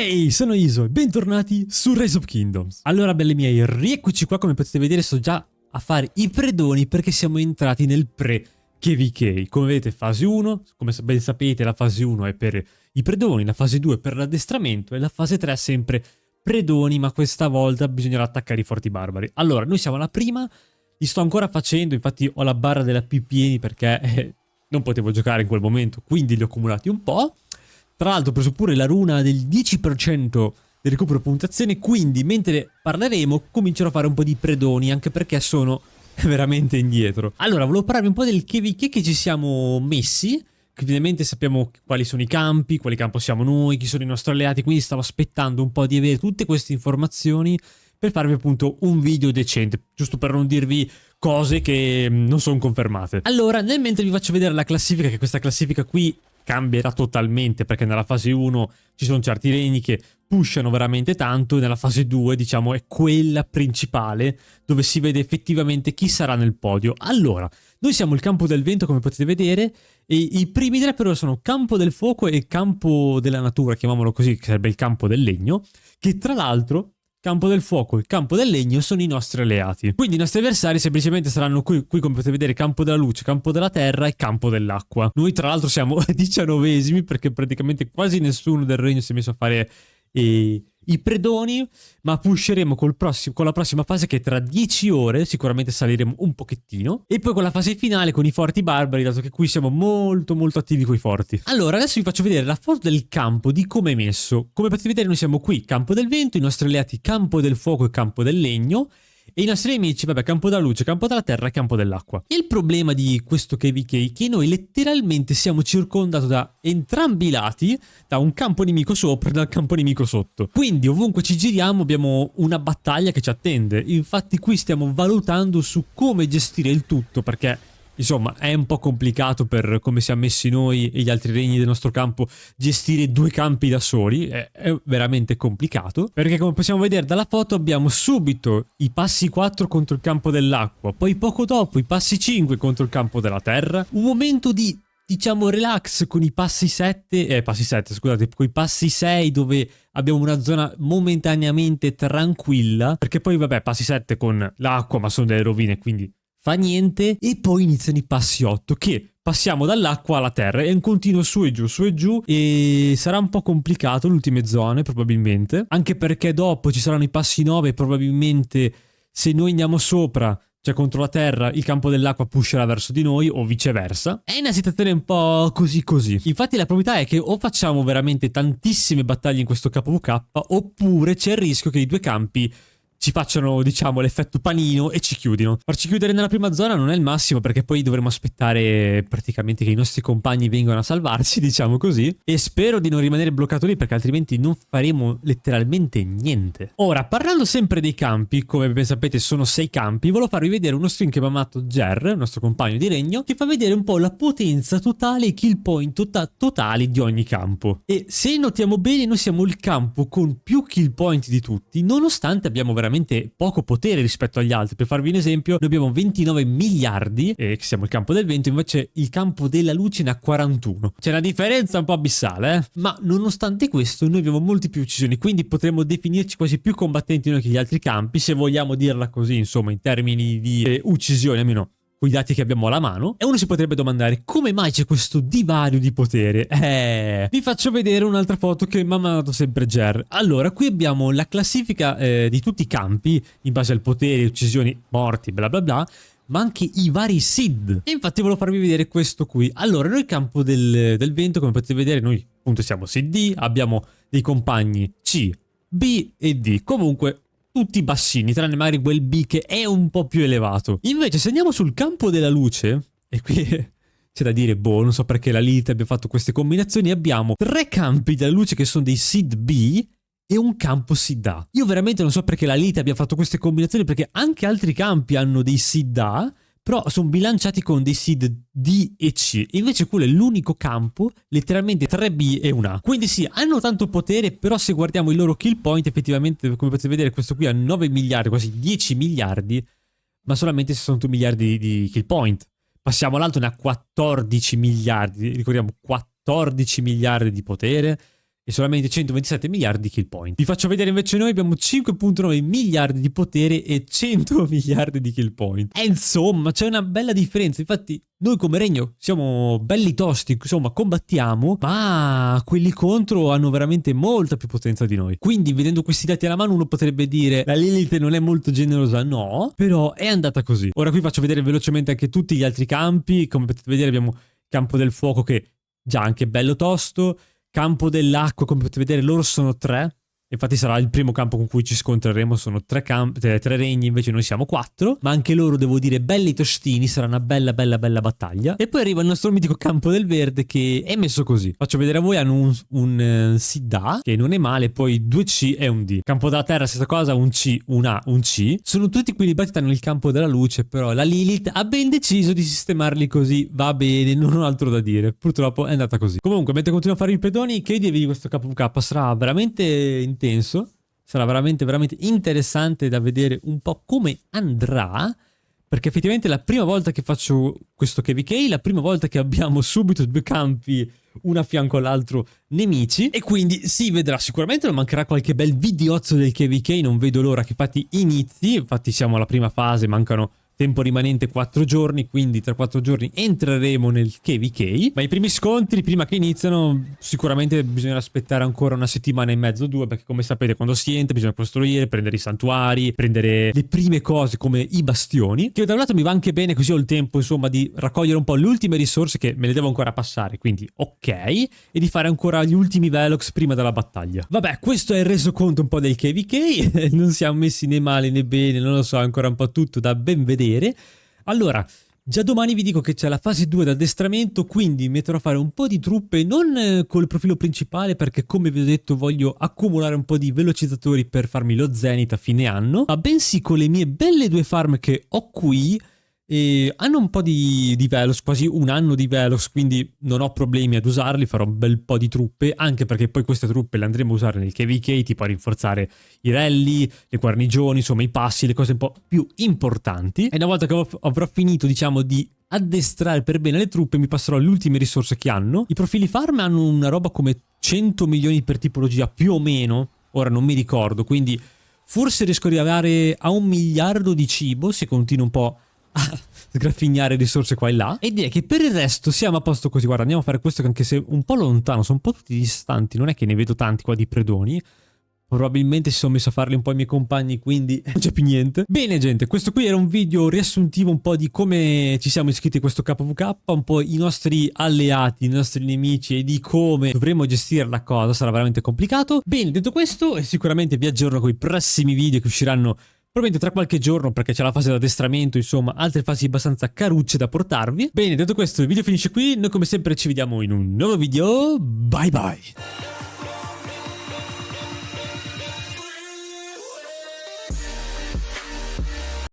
Ehi, sono Iso e bentornati su Rise of Kingdoms. Allora, belli miei, rieccoci qua. Come potete vedere sto già a fare i predoni perché siamo entrati nel pre-KVK. Come vedete, fase 1, come ben sapete la fase 1 è per i predoni, la fase 2 per l'addestramento e la fase 3 è sempre predoni, ma questa volta bisognerà attaccare i forti barbari. Allora, noi siamo alla prima, li sto ancora facendo, infatti ho la barra della P pieni perché non potevo giocare in quel momento, quindi li ho accumulati un po'. Tra l'altro ho preso pure la runa del 10% del recupero puntuazione, quindi mentre parleremo comincerò a fare un po' di predoni, anche perché sono veramente indietro. Allora, volevo parlarvi un po' del KVK che ci siamo messi. Ovviamente sappiamo quali sono i campi, quali campo siamo noi, chi sono i nostri alleati, quindi stavo aspettando un po' di avere tutte queste informazioni per farvi appunto un video decente, giusto per non dirvi cose che non sono confermate. Allora, nel mentre vi faccio vedere la classifica, che questa classifica qui cambierà totalmente, perché nella fase 1 ci sono certi regni che pushano veramente tanto e nella fase 2 diciamo è quella principale dove si vede effettivamente chi sarà nel podio. Allora, noi siamo il campo del vento, come potete vedere, e i primi tre però sono campo del fuoco e campo della natura, chiamiamolo così, che sarebbe il campo del legno, che tra l'altro campo del fuoco e campo del legno sono i nostri alleati. Quindi i nostri avversari semplicemente saranno qui come potete vedere, campo della luce, campo della terra e campo dell'acqua. Noi tra l'altro siamo 19esimi perché praticamente quasi nessuno del regno si è messo a fare i predoni, ma pusheremo con la prossima fase che tra 10 ore sicuramente saliremo un pochettino, e poi con la fase finale con i forti barbari, dato che qui siamo molto attivi con i forti. Allora adesso vi faccio vedere la foto del campo, di come è messo. Come potete vedere noi siamo qui, campo del vento, i nostri alleati campo del fuoco e campo del legno, e i nostri nemici, vabbè, campo della luce, campo della terra e campo dell'acqua. Il problema di questo KVK è che noi letteralmente siamo circondati da entrambi i lati, da un campo nemico sopra e dal campo nemico sotto. Quindi ovunque ci giriamo abbiamo una battaglia che ci attende. Infatti qui stiamo valutando su come gestire il tutto, perché insomma è un po' complicato per come siamo messi noi e gli altri regni del nostro campo gestire due campi da soli, è veramente complicato, perché come possiamo vedere dalla foto abbiamo subito i passi 4 contro il campo dell'acqua, poi poco dopo i passi 5 contro il campo della terra, un momento di diciamo relax con i passi 7, scusate, con i passi 6 dove abbiamo una zona momentaneamente tranquilla, perché poi vabbè passi 7 con l'acqua ma sono delle rovine quindi fa niente, e poi iniziano i passi 8 che passiamo dall'acqua alla terra, è un continuo su e giù, e sarà un po' complicato le ultime zone probabilmente, anche perché dopo ci saranno i passi 9 probabilmente se noi andiamo sopra, cioè contro la terra, il campo dell'acqua pusherà verso di noi o viceversa. È una situazione un po' così. Infatti la probabilità è che o facciamo veramente tantissime battaglie in questo KVK oppure c'è il rischio che i due campi ci facciano, diciamo, l'effetto panino e ci chiudino. Farci chiudere nella prima zona non è il massimo, perché poi dovremo aspettare praticamente che i nostri compagni vengano a salvarci, diciamo così, e spero di non rimanere bloccato lì, perché altrimenti non faremo letteralmente niente. Ora, parlando sempre dei campi, come ben sapete sono 6 campi, volevo farvi vedere uno stream che mi ha mandato Ger, il nostro compagno di regno, che fa vedere un po' la potenza totale e kill point totali di ogni campo. E se notiamo bene noi siamo il campo con più kill point di tutti, nonostante abbiamo veramente poco potere rispetto agli altri. Per farvi un esempio, noi abbiamo 29 miliardi, che siamo il campo del vento, invece il campo della luce ne ha 41. C'è una differenza un po' abissale, ma nonostante questo noi abbiamo molte più uccisioni, quindi potremmo definirci quasi più combattenti noi che gli altri campi, se vogliamo dirla così, insomma, in termini di uccisioni, almeno con i dati che abbiamo alla mano. E uno si potrebbe domandare come mai c'è questo divario di potere. Vi faccio vedere un'altra foto che mi ha mandato sempre Ger. Allora, qui abbiamo la classifica di tutti i campi in base al potere, uccisioni, morti, bla bla bla, ma anche i vari SID. E infatti volevo farvi vedere questo qui. Allora, noi campo del vento, come potete vedere, noi appunto siamo SID, abbiamo dei compagni C, B e D. Comunque tutti bassini, tranne magari quel B che è un po' più elevato. Invece se andiamo sul campo della luce, e qui c'è da dire, boh, non so perché la Lilith abbia fatto queste combinazioni, abbiamo 3 campi della luce che sono dei Sid B e un campo Sid A. Io veramente non so perché la Lilith abbia fatto queste combinazioni, perché anche altri campi hanno dei Sid A, però sono bilanciati con dei seed D e C, invece quello è l'unico campo, letteralmente 3B e 1A. Quindi sì, hanno tanto potere, però se guardiamo il loro kill point, effettivamente, come potete vedere, questo qui ha 9 miliardi, quasi 10 miliardi, ma solamente 62 miliardi di kill point. Passiamo all'altro, ne ha 14 miliardi, ricordiamo 14 miliardi di potere, e solamente 127 miliardi di kill point. Vi faccio vedere invece noi abbiamo 5.9 miliardi di potere e 100 miliardi di kill point. E insomma c'è una bella differenza, infatti noi come regno siamo belli tosti, insomma combattiamo, ma quelli contro hanno veramente molta più potenza di noi. Quindi vedendo questi dati alla mano uno potrebbe dire la Lilith non è molto generosa, no, però è andata così. Ora qui faccio vedere velocemente anche tutti gli altri campi, come potete vedere abbiamo campo del fuoco che già anche bello tosto, campo dell'acqua come potete vedere loro sono 3. Infatti sarà il primo campo con cui ci scontreremo, sono 3 regni, invece noi siamo 4, ma anche loro devo dire belli tostini, sarà una bella battaglia. E poi arriva il nostro mitico campo del verde che è messo così. Faccio vedere a voi, hanno un Sidda che non è male, poi 2 C e un D. Campo della terra stessa cosa, un C, un A, un C. Sono tutti equilibrati hanno il campo della luce, però la Lilith ha ben deciso di sistemarli così, va bene, non ho altro da dire. Purtroppo è andata così. Comunque, mentre continuo a fare i pedoni, che idea di questo KVK sarà veramente intenso. Sarà veramente interessante da vedere un po' come andrà, perché effettivamente è la prima volta che faccio questo KVK, la prima volta che abbiamo subito 2 campi uno a fianco all'altro nemici, e quindi si vedrà. Sicuramente non mancherà qualche bel videozzo del KVK, non vedo l'ora che infatti inizi. Infatti siamo alla prima fase, mancano tempo rimanente 4 giorni, quindi tra 4 giorni entreremo nel KVK. Ma i primi scontri, prima che iniziano, sicuramente bisogna aspettare ancora una settimana e mezzo, 2, perché come sapete quando si entra bisogna costruire, prendere i santuari, prendere le prime cose come i bastioni, che da un lato mi va anche bene, così ho il tempo insomma di raccogliere un po' le ultime risorse che me le devo ancora passare, quindi ok, e di fare ancora gli ultimi velox prima della battaglia. Vabbè, questo è il resoconto un po' del KVK, non siamo messi né male né bene, non lo so, è ancora un po' tutto da ben vedere. Allora, già domani vi dico che c'è la fase 2 d'addestramento, quindi metterò a fare un po' di truppe, non col profilo principale, perché come vi ho detto voglio accumulare un po' di velocizzatori per farmi lo zenith a fine anno, ma bensì con le mie belle 2 farm che ho qui. E hanno un po' di velox, quasi un anno di velox, quindi non ho problemi ad usarli, farò un bel po' di truppe, anche perché poi queste truppe le andremo a usare nel KVK, tipo a rinforzare i rally, le guarnigioni, insomma i passi, le cose un po' più importanti. E una volta che avrò finito, diciamo, di addestrare per bene le truppe, mi passerò alle ultime risorse che hanno. I profili farm hanno una roba come 100 milioni per tipologia, più o meno, ora non mi ricordo, quindi forse riesco ad arrivare a 1 miliardo di cibo se continuo un po' a sgraffignare risorse qua e là, e direi che per il resto siamo a posto così. Guarda, andiamo a fare questo che anche se un po' lontano, sono un po' tutti distanti, non è che ne vedo tanti qua di predoni, probabilmente si sono messo a farli un po' i miei compagni, quindi non c'è più niente. Bene gente, questo qui era un video riassuntivo un po' di come ci siamo iscritti a questo KVK, un po' i nostri alleati, i nostri nemici e di come dovremo gestire la cosa, sarà veramente complicato. Bene, detto questo, sicuramente vi aggiorno con i prossimi video che usciranno probabilmente tra qualche giorno, perché c'è la fase d'addestramento, insomma, altre fasi abbastanza carucce da portarvi. Bene, detto questo, il video finisce qui. Noi come sempre ci vediamo in un nuovo video. Bye bye!